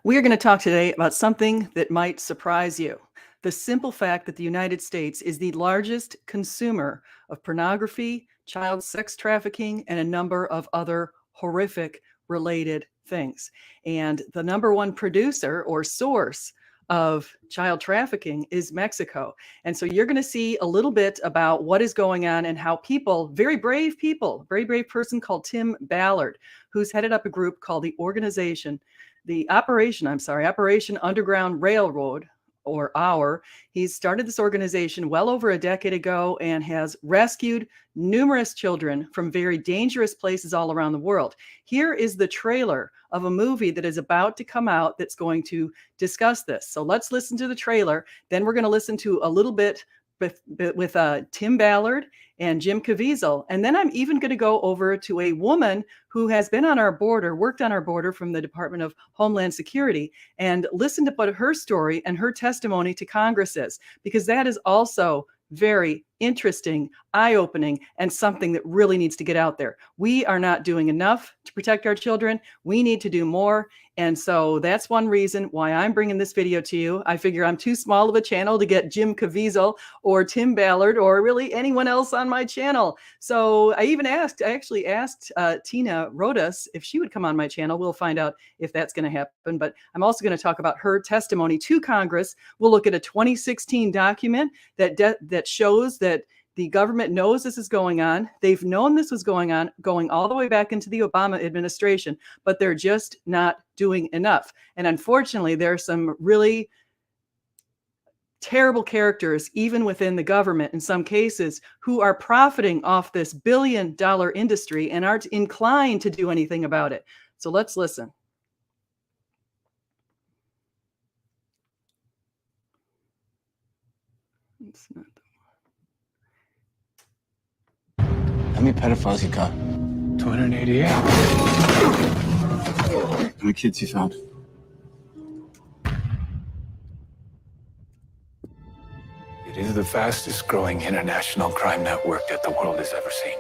We are going to talk today about something that might surprise you. The simple fact that the United States is the largest consumer of pornography, child sex trafficking, and a number of other horrific related things. And the number one producer or source of child trafficking is Mexico. And so you're going to see a little bit about what is going on and how people, very brave person called Tim Ballard, who's headed up a group called Operation Underground Railroad, or OUR. He's started this organization well over a decade ago and has rescued numerous children from very dangerous places all around the world. Here is the trailer of a movie that is about to come out that's going to discuss this. So let's listen to the trailer. Then we're going to listen to a little bit with Tim Ballard and Jim Caviezel. And then I'm even going to go over to a woman who has been on our border, worked on our border from the Department of Homeland Security, and listen to what her story and her testimony to Congress is, because that is also very interesting, eye-opening, and something that really needs to get out there. We are not doing enough to protect our children. We need to do more. And so that's one reason why I'm bringing this video to you. I figure I'm too small of a channel to get Jim Caviezel or Tim Ballard or really anyone else on my channel. So I actually asked Tina Rodas if she would come on my channel. We'll find out if that's going to happen. But I'm also going to talk about her testimony to Congress. We'll look at a 2016 document that shows that the government knows this is going on. They've known this was going on, going all the way back into the Obama administration, but they're just not doing enough. And unfortunately, there are some really terrible characters, even within the government in some cases, who are profiting off this billion-dollar industry and aren't inclined to do anything about it. So let's listen. It's not. How many pedophiles you got? 288. How many kids you found? It is the fastest growing international crime network that the world has ever seen.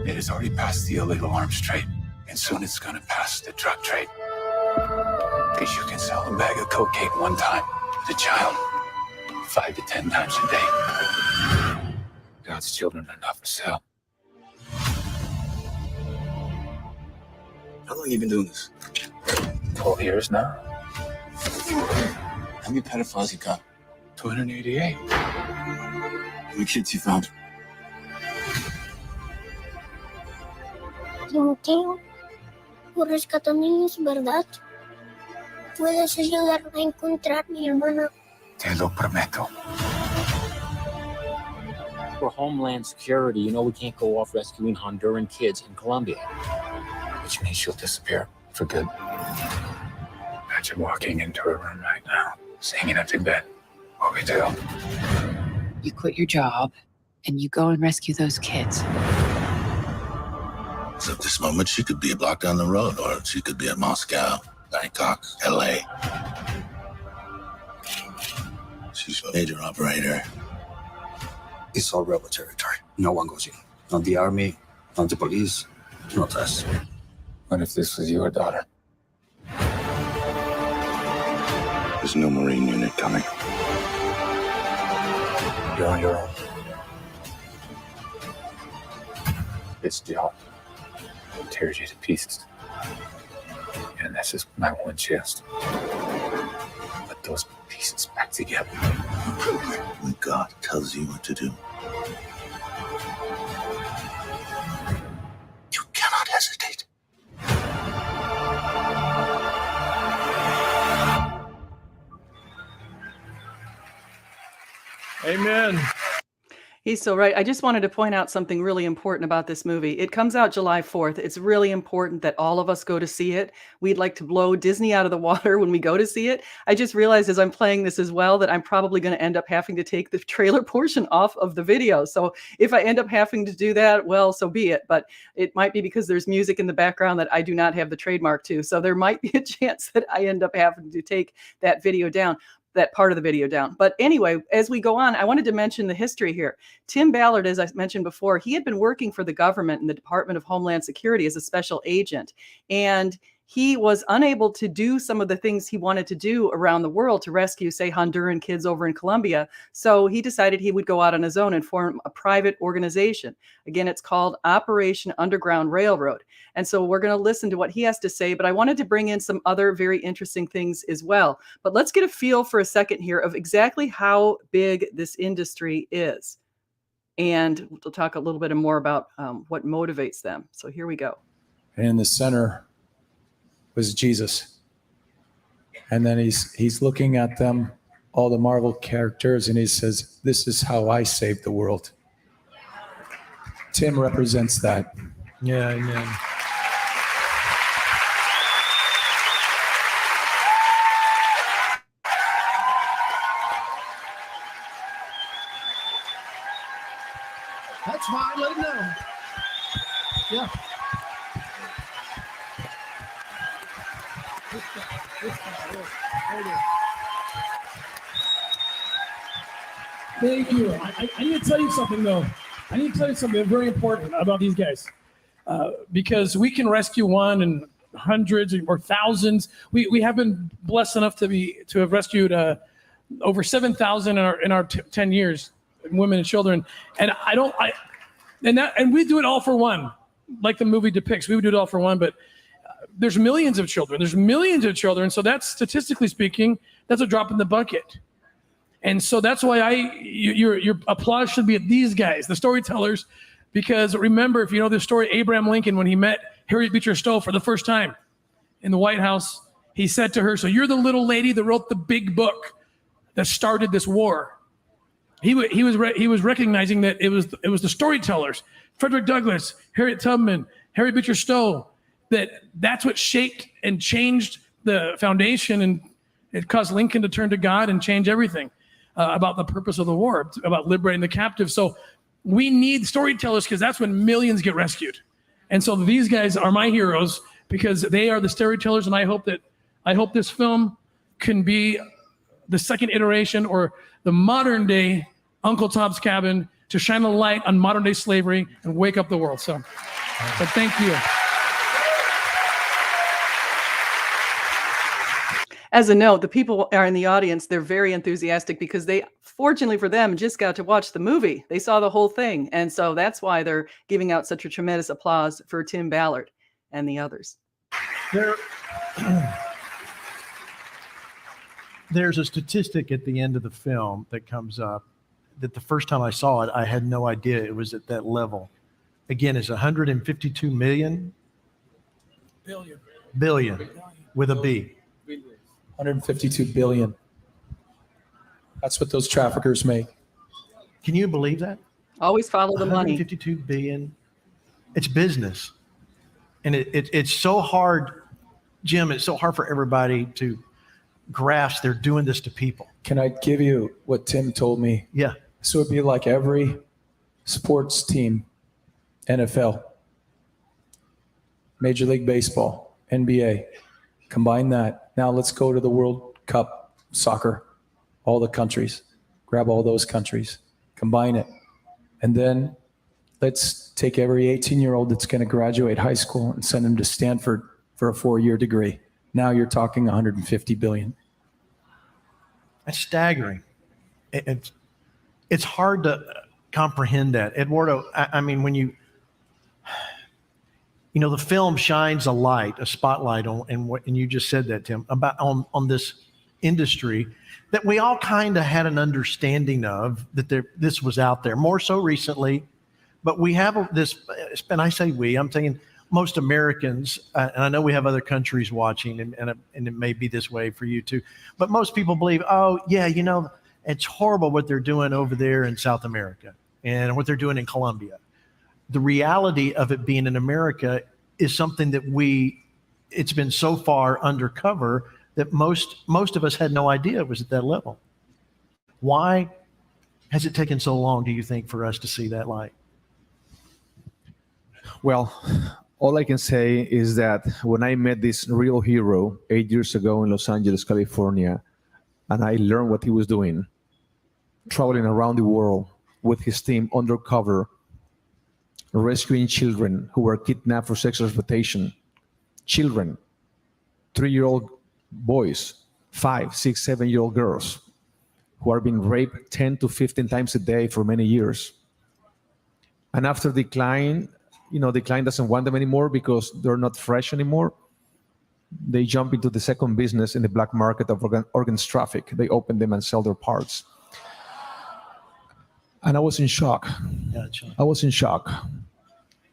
It has already passed the illegal arms trade, and soon it's going to pass the drug trade. Because you can sell a bag of cocaine one time with a child 5 to 10 times a day. God's children are not for sale. How long have you been doing this? 12 years now. How many pedophiles you got? 288. How many kids you found? Timoteo, por rescatar niños, ¿verdad? ¿Puedes ayudarme a encontrar mi hermana? Te lo prometo. For Homeland Security, you know we can't go off rescuing Honduran kids in Colombia. Which means she'll disappear for good. Imagine walking into a room right now, seeing an empty bed. What we do? You quit your job and you go and rescue those kids. So at this moment, she could be a block down the road, or she could be at Moscow, Bangkok, LA. She's a major operator. It's all rebel territory. No one goes in. Not the army, not the police, not us. What if this was your daughter? There's no Marine unit coming. You're on your own. This job tears you to pieces. And this is my one chance. Put those pieces back together. When God tells you what to do, you cannot hesitate. Amen. He's so right. I just wanted to point out something really important about this movie. It comes out July 4th. It's really important that all of us go to see it. We'd like to blow Disney out of the water when we go to see it. I just realized as I'm playing this as well that I'm probably going to end up having to take the trailer portion off of the video. So if I end up having to do that, well, so be it. But it might be because there's music in the background that I do not have the trademark to. So there might be a chance that I end up having to take that video down. That part of the video down. But anyway, as we go on, I wanted to mention the history here. Tim Ballard, as I mentioned before, he had been working for the government in the Department of Homeland Security as a special agent. And he was unable to do some of the things he wanted to do around the world to rescue, say, Honduran kids over in Colombia. So he decided he would go out on his own and form a private organization. Again, it's called Operation Underground Railroad. And so we're going to listen to what he has to say, but I wanted to bring in some other very interesting things as well. But let's get a feel for a second here of exactly how big this industry is. And we'll talk a little bit more about what motivates them. So here we go. And in the center was Jesus. And then he's looking at them, all the Marvel characters, and he says, "This is how I saved the world." Tim represents that. Yeah, amen. That's fine, let him know. Yeah. Thank you. I need to tell you something, though. I need to tell you something very important about these guys. Because we can rescue one and hundreds or thousands. We have been blessed enough to have rescued over 7,000 in our 10 years, women and children. And we do it all for one, like the movie depicts. We would do it all for one, but there's millions of children. There's millions of children. So that's, statistically speaking, that's a drop in the bucket. And so that's why your applause should be at these guys, the storytellers, because remember, if you know the story, Abraham Lincoln, when he met Harriet Beecher Stowe for the first time in the White House, he said to her, "So you're the little lady that wrote the big book that started this war." He was recognizing that it was the storytellers, Frederick Douglass, Harriet Tubman, Harriet Beecher Stowe, that's what shaped and changed the foundation, and it caused Lincoln to turn to God and change everything about the purpose of the war, about liberating the captives. So we need storytellers because that's when millions get rescued. And so these guys are my heroes because they are the storytellers, and I hope this film can be the second iteration or the modern day Uncle Tom's Cabin to shine a light on modern day slavery and wake up the world. So thank you. As a note, the people are in the audience, they're very enthusiastic because they, fortunately for them, just got to watch the movie. They saw the whole thing. And so that's why they're giving out such a tremendous applause for Tim Ballard and the others. There's a statistic at the end of the film that comes up that the first time I saw it, I had no idea it was at that level. Again, it's 152 million? Billion with a B. 152 billion. That's what those traffickers make. Can you believe that? Always follow the money. 152 billion. It's business. And it's so hard, Jim, it's so hard for everybody to grasp they're doing this to people. Can I give you what Tim told me? Yeah. So it'd be like every sports team, NFL, Major League Baseball, NBA, combine that. Now let's go to the World Cup soccer, all the countries, grab all those countries, combine it. And then let's take every 18-year-old that's going to graduate high school and send them to Stanford for a 4-year degree. Now you're talking 150 billion. That's staggering. It's hard to comprehend that. Eduardo, I mean, when you know, the film shines a spotlight on, and you just said that, Tim, about on this industry that we all kind of had an understanding of that this was out there, more so recently, but we have this, and I say we, I'm saying most Americans, and I know we have other countries watching, and it may be this way for you too, but most people believe, oh yeah, you know, it's horrible what they're doing over there in South America and what they're doing in Colombia. The reality of it being in America is something that it's been so far undercover that most of us had no idea it was at that level. Why has it taken so long, do you think, for us to see that light? Well, all I can say is that when I met this real hero 8 years ago in Los Angeles, California, and I learned what he was doing, traveling around the world with his team undercover, rescuing children who were kidnapped for sexual exploitation. Children. 3-year-old boys, 5, 6, 7-year-old girls who are being raped 10 to 15 times a day for many years. And after decline, decline doesn't want them anymore because they're not fresh anymore. They jump into the second business in the black market of organs traffic. They open them and sell their parts. And I was in shock. Gotcha. I was in shock.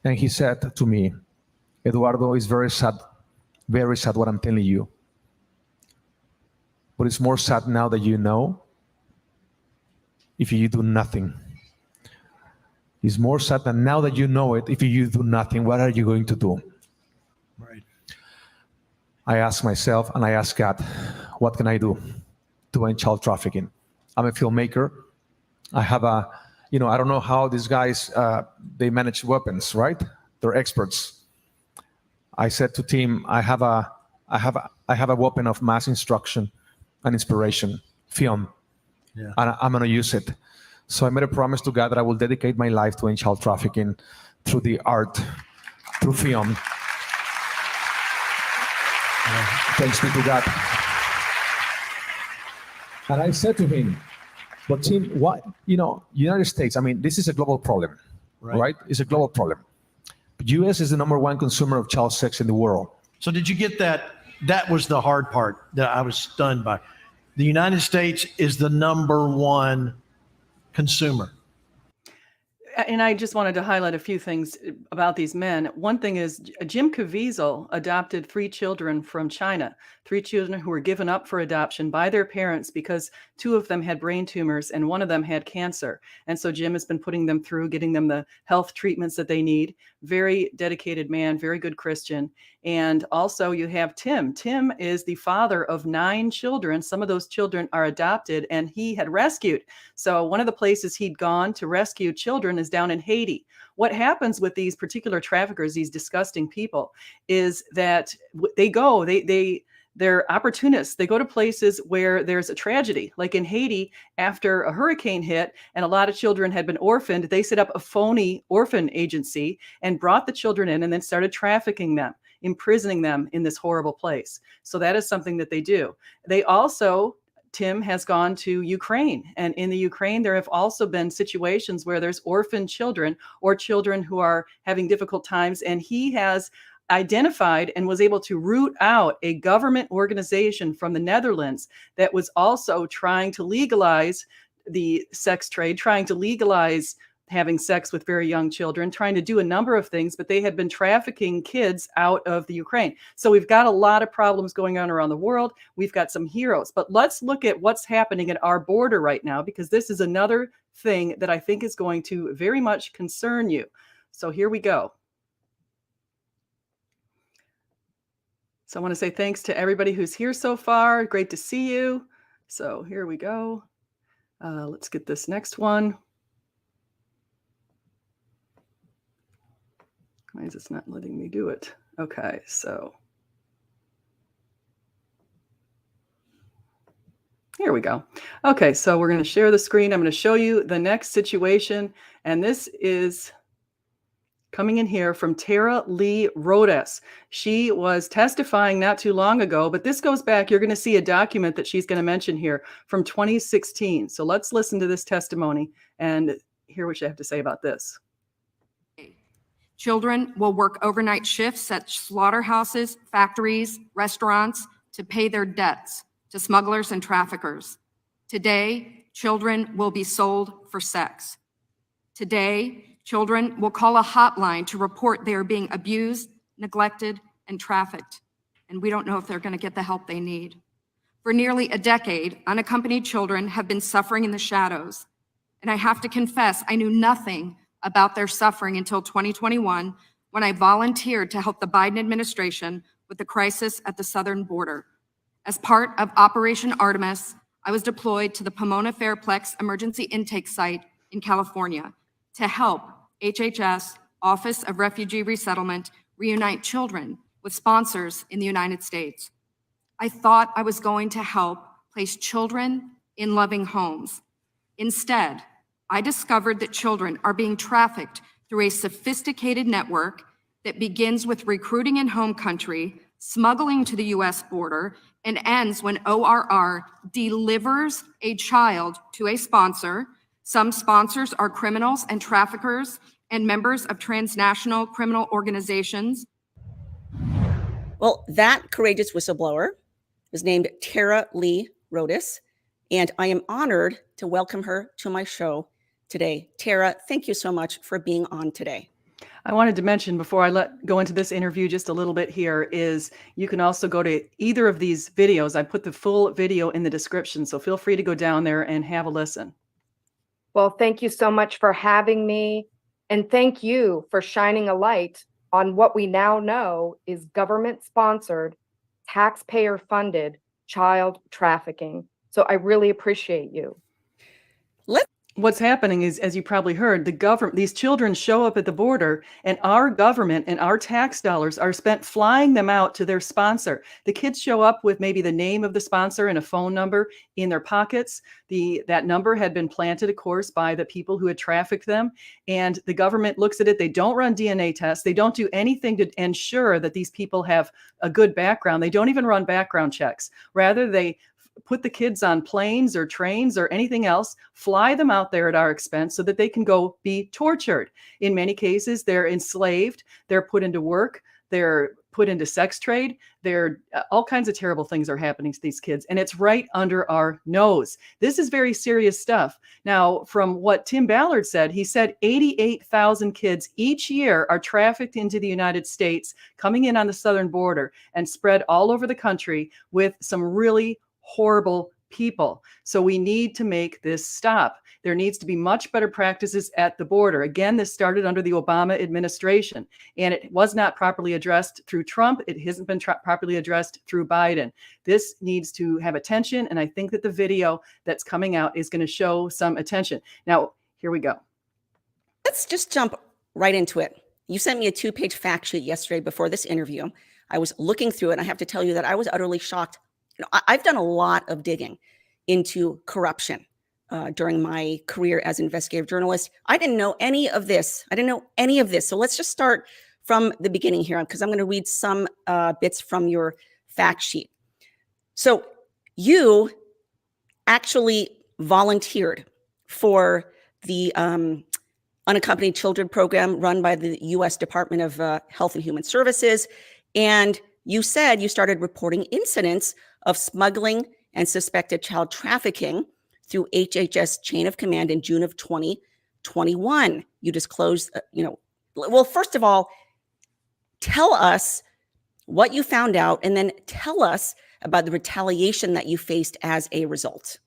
And he said to me, Eduardo, it's very sad what I'm telling you. But it's more sad now that you know if you do nothing. It's more sad than now that you know it, if you do nothing, what are you going to do? Right. I ask myself and I ask God, what can I do to end child trafficking? I'm a filmmaker. I have I don't know how these guys, they manage weapons, right? They're experts. I said to Tim, I have a weapon of mass instruction and inspiration, film, Yeah. and I'm going to use it. So I made a promise to God that I will dedicate my life to end child trafficking through the art, through film. Yeah. Thanks be to God. And I said to him, but Tim, what, United States, this is a global problem, right? It's a global problem. U.S. is the #1 consumer of child sex in the world. So did you get that? That was the hard part that I was stunned by. The United States is the #1 consumer. And I just wanted to highlight a few things about these men. One thing is Jim Caviezel adopted 3 children from China, 3 children who were given up for adoption by their parents because 2 of them had brain tumors and 1 of them had cancer. And so Jim has been putting them through, getting them the health treatments that they need. Very dedicated man, very good Christian. And also you have Tim. Tim is the father of 9 children. Some of those children are adopted and he had rescued. So one of the places he'd gone to rescue children is down in Haiti. What happens with these particular traffickers, these disgusting people, is that they're opportunists. They go to places where there's a tragedy. Like in Haiti, after a hurricane hit and a lot of children had been orphaned, they set up a phony orphan agency and brought the children in and then started trafficking them, imprisoning them in this horrible place. So that is something that they do. They also, Tim has gone to Ukraine, and in the Ukraine, there have also been situations where there's orphaned children or children who are having difficult times, and he has identified and was able to root out a government organization from the Netherlands that was also trying to legalize the sex trade, trying to legalize having sex with very young children, trying to do a number of things, but they had been trafficking kids out of the Ukraine. So we've got a lot of problems going on around the world. We've got some heroes, but let's look at what's happening at our border right now, because this is another thing that I think is going to very much concern you. So here we go. So I want to say thanks to everybody who's here so far. Great to see you. So here we go. Let's get this next one. Why is this not letting me do it? Okay, so here we go. Okay, so we're going to share the screen. I'm going to show you the next situation. And this is coming in here from Tara Lee Rodas. She was testifying not too long ago, but this goes back. You're going to see a document that she's going to mention here from 2016. So let's listen to this testimony and hear what you have to say about this. Children will work overnight shifts at slaughterhouses, factories, restaurants to pay their debts to smugglers and traffickers. Today, children will be sold for sex. Today, children will call a hotline to report they are being abused, neglected, and trafficked, and we don't know if they're going to get the help they need. For nearly a decade, unaccompanied children have been suffering in the shadows, and I have to confess, I knew nothing about their suffering until 2021, when I volunteered to help the Biden administration with the crisis at the southern border. As part of Operation Artemis, I was deployed to the Pomona Fairplex Emergency Intake Site in California to help HHS, Office of Refugee Resettlement, reunite children with sponsors in the United States. I thought I was going to help place children in loving homes. Instead, I discovered that children are being trafficked through a sophisticated network that begins with recruiting in home country, smuggling to the U.S. border, and ends when ORR delivers a child to a sponsor. Some sponsors are criminals and traffickers and members of transnational criminal organizations. Well, that courageous whistleblower was named Tara Lee Rodas, and I am honored to welcome her to my show today. Tara, thank you so much for being on today. I wanted to mention before I go into this interview just a little bit here is you can also go to either of these videos. I put the full video in the description, so feel free to go down there and have a listen. Well, thank you so much for having me. And thank you for shining a light on what we now know is government-sponsored, taxpayer-funded child trafficking. So I really appreciate you. What's happening is, as you probably heard, these children show up at the border, and our government and our tax dollars are spent flying them out to their sponsor. The kids show up with maybe the name of the sponsor and a phone number in their pockets. That number had been planted, of course, by the people who had trafficked them. And the government looks at it. They don't run DNA tests. They don't do anything to ensure that these people have a good background. They don't even run background checks. Rather, they put the kids on planes or trains or anything else, fly them out there at our expense so that they can go be tortured. In many cases, they're enslaved, they're put into work, they're put into sex trade, all kinds of terrible things are happening to these kids, and it's right under our nose. This is very serious stuff. Now, from what Tim Ballard said, he said 88,000 kids each year are trafficked into the United States, coming in on the southern border and spread all over the country with some really horrible people. So we need to make this stop. There needs to be much better practices at the border. Again, this started under the Obama administration, and it was not properly addressed through Trump. It hasn't been properly addressed through Biden. This needs to have attention, and I think that the video that's coming out is going to show some attention. Now, here we go. Let's just jump right into it. You sent me a 2-page fact sheet yesterday before this interview. I was looking through it, and I have to tell you that I was utterly shocked. I've done a lot of digging into corruption during my career as an investigative journalist. I didn't know any of this. So let's just start from the beginning here, because I'm going to read some bits from your fact sheet. So you actually volunteered for the unaccompanied children program run by the U.S. Department of Health and Human Services, and you said you started reporting incidents of smuggling and suspected child trafficking through HHS chain of command in June of 2021. You disclosed, well, first of all, tell us what you found out, and then tell us about the retaliation that you faced as a result.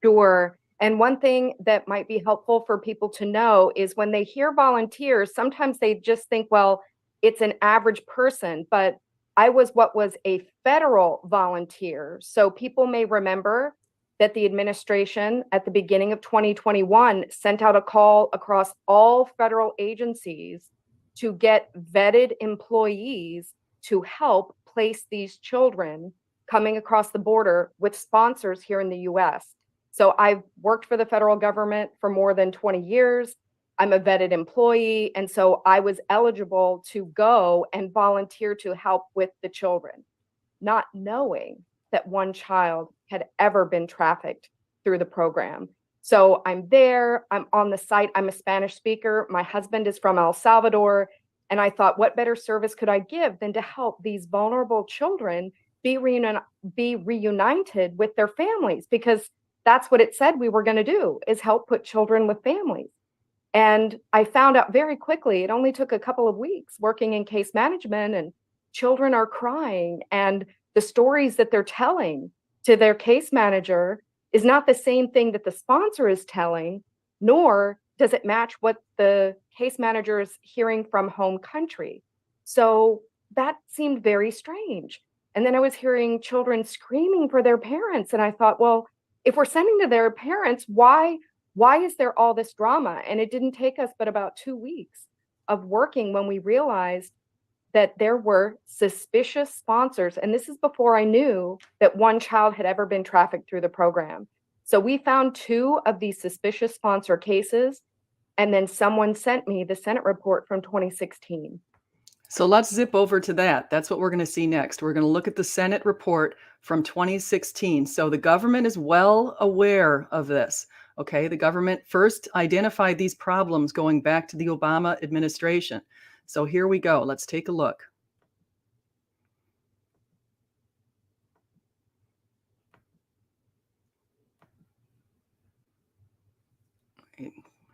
Sure. And one thing that might be helpful for people to know is when they hear volunteers, sometimes they just think, well, it's an average person, but I was what was a federal volunteer. So people may remember that the administration at the beginning of 2021 sent out a call across all federal agencies to get vetted employees to help place these children coming across the border with sponsors here in the US. So I've worked for the federal government for more than 20 years. I'm a vetted employee, and so I was eligible to go and volunteer to help with the children, not knowing that one child had ever been trafficked through the program. So I'm there, I'm on the site, I'm a Spanish speaker, my husband is from El Salvador, and I thought, what better service could I give than to help these vulnerable children be reunited with their families? Because that's what it said we were going to do, is help put children with families. And I found out very quickly, it only took a couple of weeks working in case management, and children are crying, and the stories that they're telling to their case manager is not the same thing that the sponsor is telling, nor does it match what the case manager is hearing from home country. So that seemed very strange. And then I was hearing children screaming for their parents. And I thought, well, if we're sending to their parents, why is there all this drama? And it didn't take us but about 2 weeks of working when we realized that there were suspicious sponsors. And this is before I knew that one child had ever been trafficked through the program. So we found 2 of these suspicious sponsor cases. And then someone sent me the Senate report from 2016. So let's zip over to that. That's what we're going to see next. We're going to look at the Senate report from 2016. So the government is well aware of this. Okay, the government first identified these problems going back to the Obama administration. So here we go. Let's take a look.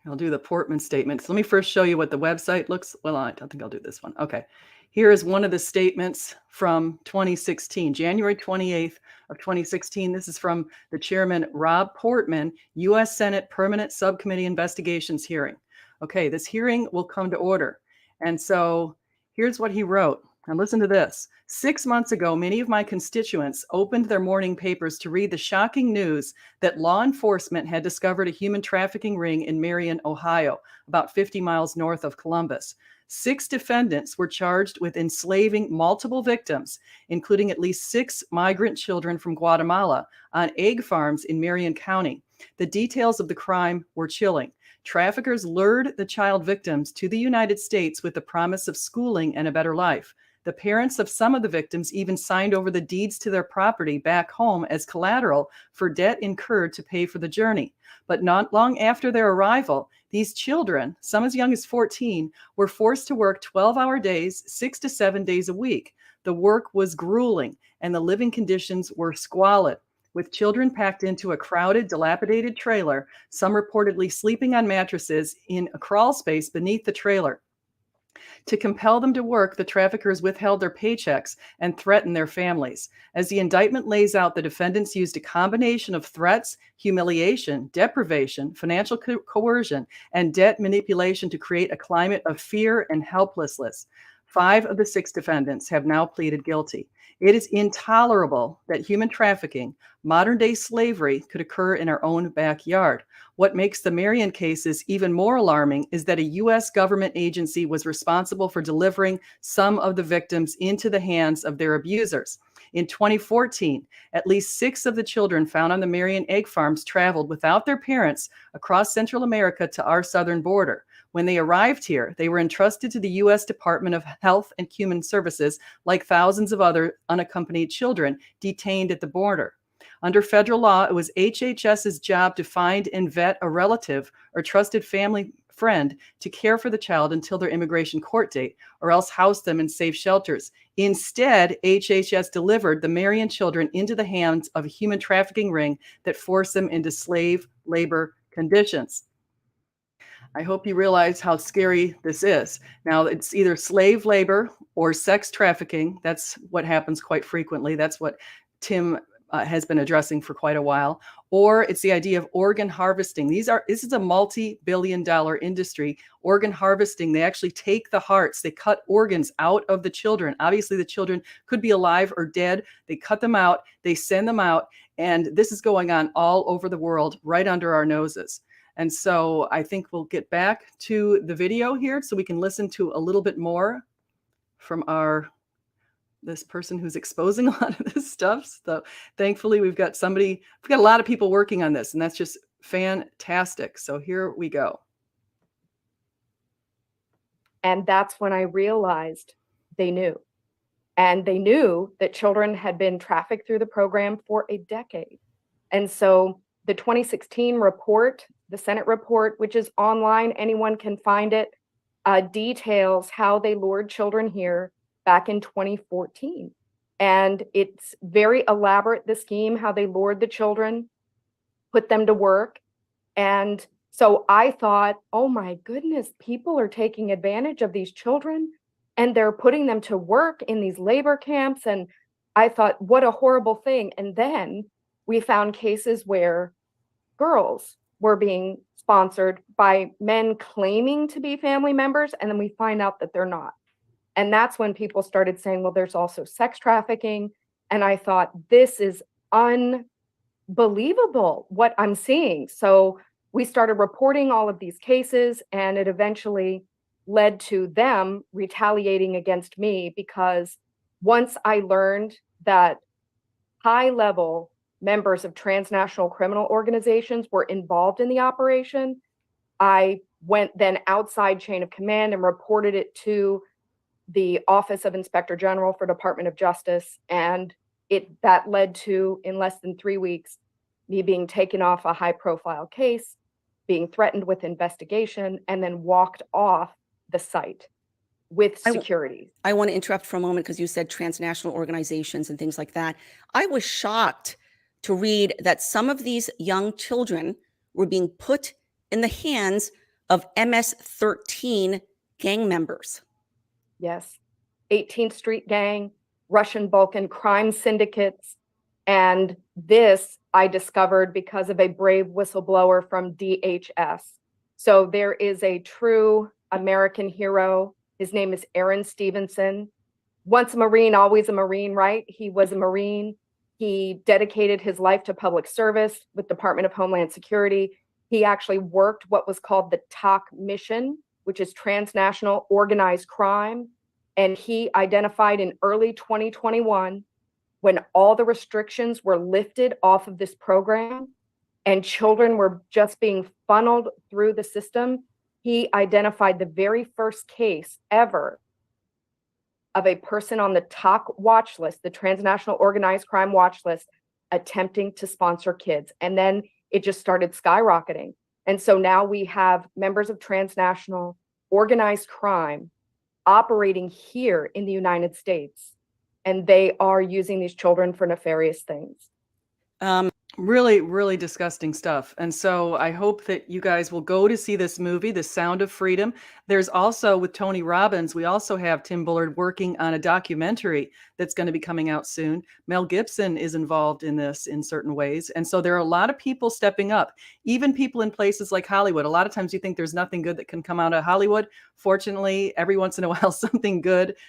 I'll do the Portman statement. So let me first show you what the website looks. Well, I don't think I'll do this one. Okay. Here is one of the statements from 2016, January 28th of 2016. This is from the chairman, Rob Portman, U.S. Senate Permanent Subcommittee Investigations hearing. Okay, this hearing will come to order. And so here's what he wrote. And listen to this. 6 months ago, many of my constituents opened their morning papers to read the shocking news that law enforcement had discovered a human trafficking ring in Marion, Ohio, about 50 miles north of Columbus. 6 defendants were charged with enslaving multiple victims, including at least 6 migrant children from Guatemala, on egg farms in Marion County. The details of the crime were chilling. Traffickers lured the child victims to the United States with the promise of schooling and a better life. The parents of some of the victims even signed over the deeds to their property back home as collateral for debt incurred to pay for the journey. But not long after their arrival, these children, some as young as 14, were forced to work 12-hour days, 6 to 7 days a week. The work was grueling, and the living conditions were squalid, with children packed into a crowded, dilapidated trailer, some reportedly sleeping on mattresses in a crawl space beneath the trailer. To compel them to work, the traffickers withheld their paychecks and threatened their families. As the indictment lays out, the defendants used a combination of threats, humiliation, deprivation, financial coercion, and debt manipulation to create a climate of fear and helplessness. 5 of the 6 defendants have now pleaded guilty. It is intolerable that human trafficking, modern-day slavery, could occur in our own backyard. What makes the Marion cases even more alarming is that a U.S. government agency was responsible for delivering some of the victims into the hands of their abusers. In 2014, at least 6 of the children found on the Marion egg farms traveled without their parents across Central America to our southern border. When they arrived here, they were entrusted to the U.S. Department of Health and Human Services, like thousands of other unaccompanied children detained at the border. Under federal law, it was HHS's job to find and vet a relative or trusted family friend to care for the child until their immigration court date, or else house them in safe shelters. Instead, HHS delivered the Marion children into the hands of a human trafficking ring that forced them into slave labor conditions. I hope you realize how scary this is. Now, it's either slave labor or sex trafficking. That's what happens quite frequently. That's what Tim has been addressing for quite a while. Or it's the idea of organ harvesting. This is a multi-billion-dollar industry. Organ harvesting, they actually take the hearts, they cut organs out of the children. Obviously, the children could be alive or dead. They cut them out, they send them out, and this is going on all over the world, right under our noses. And so I think we'll get back to the video here so we can listen to a little bit more from this person who's exposing a lot of this stuff. So thankfully we've got a lot of people working on this, and that's just fantastic. So here we go. And that's when I realized they knew. And they knew that children had been trafficked through the program for a decade. And so the 2016 report, the Senate report, which is online, anyone can find it, details how they lured children here back in 2014. And it's very elaborate, the scheme, how they lured the children, put them to work. And so I thought, oh my goodness, people are taking advantage of these children and they're putting them to work in these labor camps. And I thought, what a horrible thing. And then we found cases where girls were being sponsored by men claiming to be family members, and then we find out that they're not. And that's when people started saying, well, there's also sex trafficking. And I thought, this is unbelievable what I'm seeing. So we started reporting all of these cases, and it eventually led to them retaliating against me, because once I learned that high-level members of transnational criminal organizations were involved in the operation, I went then outside chain of command and reported it to the Office of Inspector General for Department of Justice, and that led to, in less than 3 weeks, me being taken off a high-profile case, being threatened with investigation, and then walked off the site with security. I want to interrupt for a moment because you said transnational organizations and things like that. I was shocked to read that some of these young children were being put in the hands of MS-13 gang members. Yes. 18th Street Gang, Russian Balkan crime syndicates. And this I discovered because of a brave whistleblower from DHS. So there is a true American hero. His name is Aaron Stevenson. Once a Marine, always a Marine, right? He was a Marine. He dedicated his life to public service with Department of Homeland Security. He actually worked what was called the TOC mission, which is transnational organized crime. And he identified in early 2021, when all the restrictions were lifted off of this program and children were just being funneled through the system, he identified the very first case ever of a person on the TOC watch list, the Transnational Organized Crime watch list, attempting to sponsor kids. And then it just started skyrocketing. And so now we have members of transnational organized crime operating here in the United States, and they are using these children for nefarious things. Really, really disgusting stuff. And so I hope that you guys will go to see this movie, The Sound of Freedom. There's also, with Tony Robbins, we also have Tim Ballard working on a documentary that's going to be coming out soon. Mel Gibson is involved in this in certain ways. And so there are a lot of people stepping up, even people in places like Hollywood. A lot of times you think there's nothing good that can come out of Hollywood. Fortunately, every once in a while, something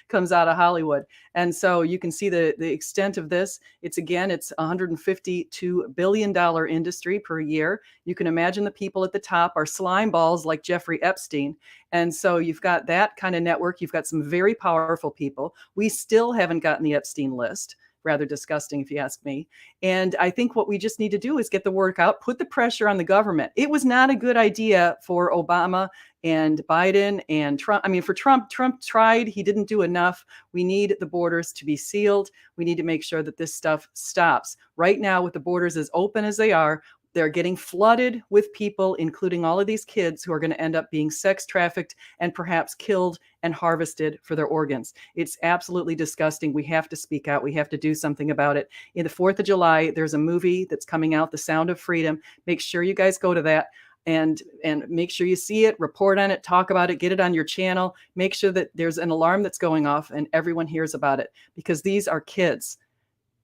comes out of Hollywood. And so you can see the extent of this. It's a $152 billion industry per year. You can imagine the people at the top are slime balls like Jeffrey Epstein. And so you've got that kind of network. You've got some very powerful people. We still haven't gotten the Epstein list. Rather disgusting, if you ask me. And I think what we just need to do is get the word out, put the pressure on the government. It was not a good idea for Obama and Biden and Trump. I mean, for Trump tried, he didn't do enough. We need the borders to be sealed. We need to make sure that this stuff stops. Right now, with the borders as open as they are, they're getting flooded with people, including all of these kids who are going to end up being sex trafficked and perhaps killed and harvested for their organs. It's absolutely disgusting. We have to speak out. We have to do something about it. In the 4th of July, there's a movie that's coming out, The Sound of Freedom. Make sure you guys go to that and make sure you see it, report on it, talk about it, get it on your channel. Make sure that there's an alarm that's going off and everyone hears about it, because these are kids.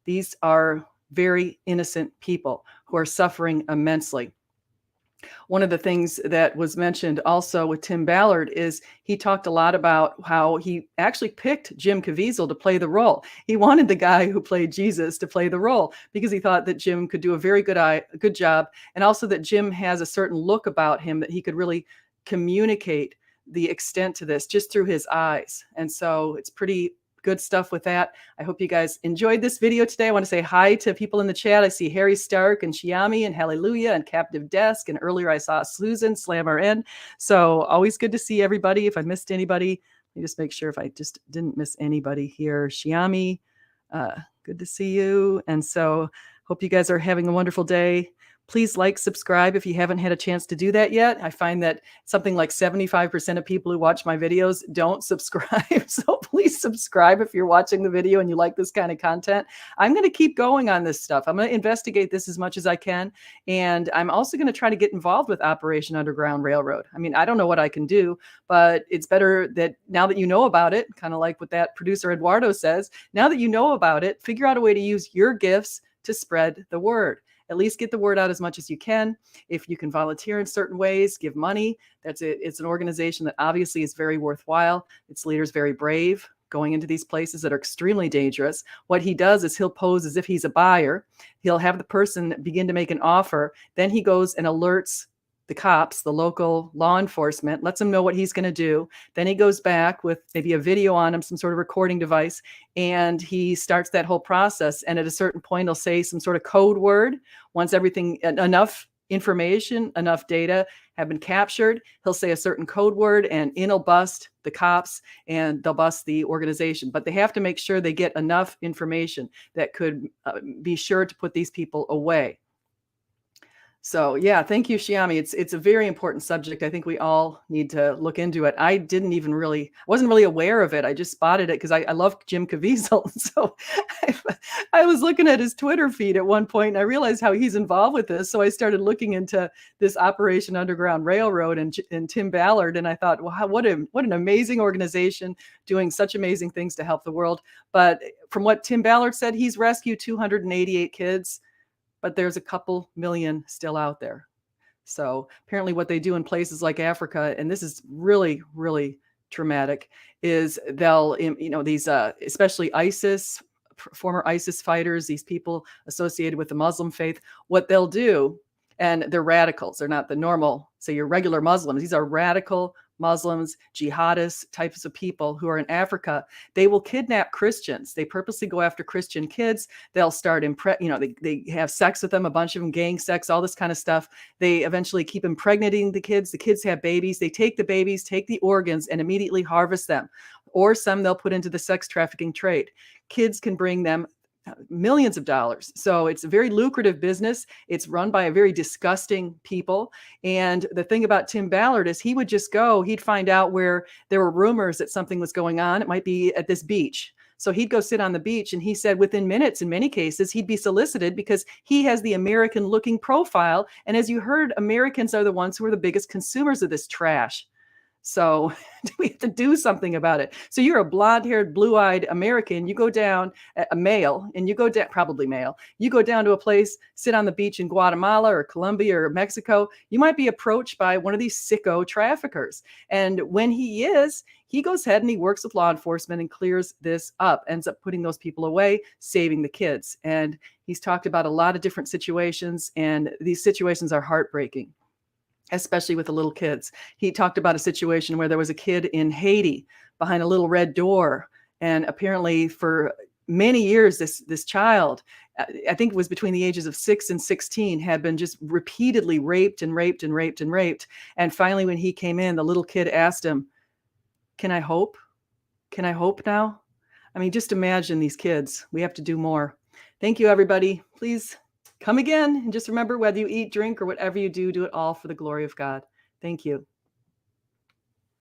These are very innocent people who are suffering immensely. One of the things that was mentioned also with Tim Ballard is he talked a lot about how he actually picked Jim Caviezel to play the role. He wanted the guy who played Jesus to play the role because he thought that Jim could do a very good job, and also that Jim has a certain look about him that he could really communicate the extent to this just through his eyes. And so it's pretty good stuff with that. I hope you guys enjoyed this video today. I want to say hi to people in the chat. I see Harry Stark and Shiami and Hallelujah and Captive Desk. And earlier I saw Susan Slammer in. So always good to see everybody. If I missed anybody, let me just make sure if I just didn't miss anybody here. Shiami, good to see you. And so hope you guys are having a wonderful day. Please like, subscribe if you haven't had a chance to do that yet. I find that something like 75% of people who watch my videos don't subscribe. So please subscribe if you're watching the video and you like this kind of content. I'm going to keep going on this stuff. I'm going to investigate this as much as I can. And I'm also going to try to get involved with Operation Underground Railroad. I mean, I don't know what I can do, but it's better that now that you know about it, kind of like what that producer Eduardo says, now that you know about it, figure out a way to use your gifts to spread the word. At least get the word out as much as you can. If you can volunteer in certain ways, give money. That's it. It's an organization that obviously is very worthwhile. Its leader's very brave, going into these places that are extremely dangerous. What he does is he'll pose as if he's a buyer. He'll have the person begin to make an offer. Then he goes and alerts the cops, the local law enforcement, lets them know what he's going to do. Then he goes back with maybe a video on him, some sort of recording device, and he starts that whole process. And at a certain point, he'll say some sort of code word. Once everything, enough information, enough data have been captured, he'll say a certain code word and it'll bust the cops and they'll bust the organization. But they have to make sure they get enough information that could be sure to put these people away. So yeah, thank you, Shyami. It's a very important subject. I think we all need to look into it. I wasn't really aware of it. I just spotted it because I love Jim Caviezel. So I was looking at his Twitter feed at one point and I realized how he's involved with this. So I started looking into this Operation Underground Railroad and Tim Ballard. And I thought, wow, what an amazing organization doing such amazing things to help the world. But from what Tim Ballard said, he's rescued 288 kids. But there's a couple million still out there. So apparently what they do in places like Africa, and this is really, really traumatic, is they'll, these, especially ISIS, former ISIS fighters, these people associated with the Muslim faith, what they'll do, and they're radicals. They're not the normal, say your regular Muslims. These are radical Muslims, jihadists, types of people who are in Africa. They will kidnap Christians. They purposely go after Christian kids. They'll start they have sex with them, a bunch of them, gang sex, all this kind of stuff. They eventually keep impregnating the kids. The kids have babies. They take the babies, take the organs, and immediately harvest them. Or some they'll put into the sex trafficking trade. Kids can bring them millions of dollars. So it's a very lucrative business. It's run by a very disgusting people. And the thing about Tim Ballard is he would just go, he'd find out where there were rumors that something was going on. It might be at this beach. So he'd go sit on the beach and he said within minutes, in many cases, he'd be solicited because he has the American looking profile. And as you heard, Americans are the ones who are the biggest consumers of this trash. So we have to do something about it. So you're a blonde-haired, blue-eyed American. You go down, a male, and you go down, probably male. You go down to a place, sit on the beach in Guatemala or Colombia or Mexico. You might be approached by one of these sicko traffickers. And when he goes ahead and he works with law enforcement and clears this up, ends up putting those people away, saving the kids. And he's talked about a lot of different situations, and these situations are heartbreaking, especially with the little kids. He talked about a situation where there was a kid in Haiti behind a little red door. And apparently for many years, this child, I think it was between the ages of 6 and 16, had been just repeatedly raped and raped and raped and raped. And finally, when he came in, the little kid asked him, "Can I hope? Can I hope now?" I mean, just imagine these kids. We have to do more. Thank you, everybody. Please come again. And just remember, whether you eat, drink, or whatever you do, do it all for the glory of God. Thank you.